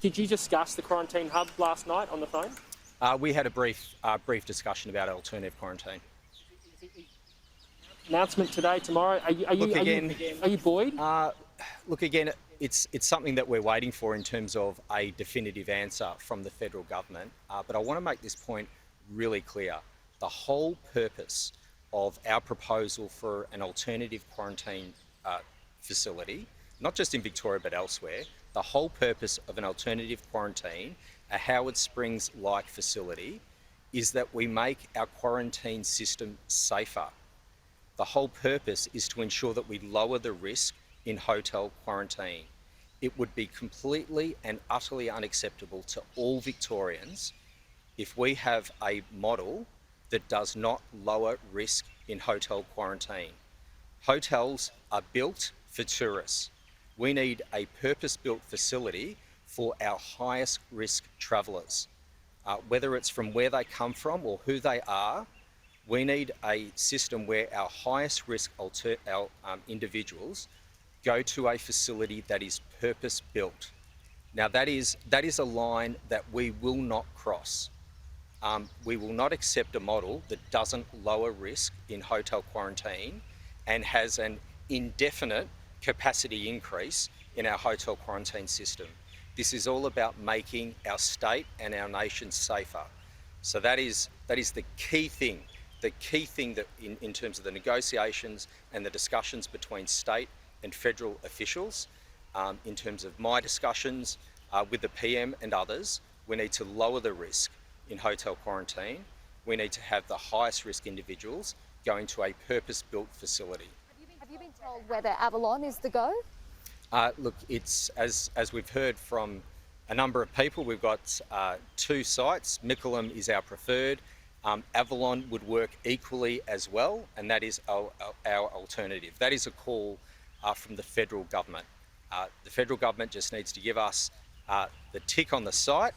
Did you discuss the quarantine hub last night on the phone? We had a brief discussion about alternative quarantine. Announcement today, tomorrow. Are you buoyed? Look, again, it's something that we're waiting for in terms of a definitive answer from the federal government. But I want to make this point really clear. The whole purpose of our proposal for an alternative quarantine facility, not just in Victoria but elsewhere, the whole purpose of an alternative quarantine, a Howard Springs-like facility, is that we make our quarantine system safer. The whole purpose is to ensure that we lower the risk in hotel quarantine. It would be completely and utterly unacceptable to all Victorians if we have a model that does not lower risk in hotel quarantine. Hotels are built for tourists. We need a purpose-built facility for our highest risk travellers. Whether it's from where they come from or who they are, we need a system where our highest risk individuals go to a facility that is purpose-built. Now that is a line that we will not cross. We will not accept a model that doesn't lower risk in hotel quarantine and has an indefinite capacity increase in our hotel quarantine system. This is all about making our state and our nation safer. So that is the key thing. The key thing that in terms of the negotiations and the discussions between state and federal officials, in terms of my discussions with the PM and others, we need to lower the risk in hotel quarantine. We need to have the highest risk individuals going to a purpose-built facility. Have you been told whether Avalon is the go? Look, it's as we've heard from a number of people, we've got two sites. Mickleham is our preferred. Avalon would work equally as well, and that is our alternative. That is a call from the federal government. The federal government just needs to give us the tick on the site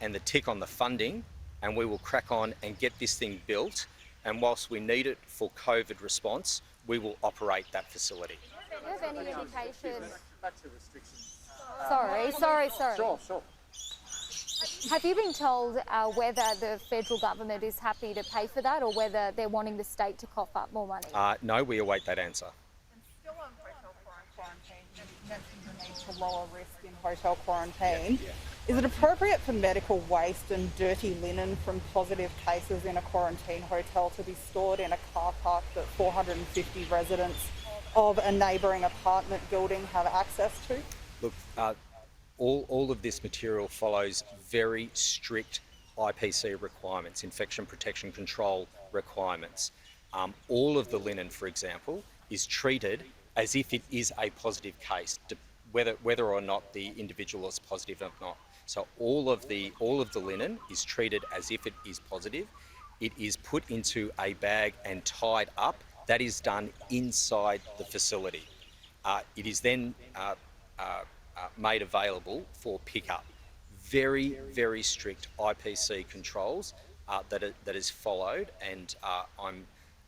and the tick on the funding, and we will crack on and get this thing built. And whilst we need it for COVID response, we will operate that facility. Do you have any indication? Back to restrictions. Sorry. Sure. Have you been told whether the federal government is happy to pay for that or whether they're wanting the state to cough up more money? No, we await that answer. And still on hotel quarantine, you mentioned the need to lower risk in hotel quarantine. Yeah. Is it appropriate for medical waste and dirty linen from positive cases in a quarantine hotel to be stored in a car park that 450 residents of a neighbouring apartment building have access to? Look, all of this material follows very strict IPC requirements, infection protection control requirements. All of the linen, for example, is treated as if it is a positive case, whether or not the individual is positive or not. So all of the linen is treated as if it is positive. It is put into a bag and tied up. That is done inside the facility. It is then made available for pickup. Very, very strict IPC controls that is followed, and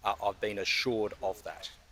I've been assured of that.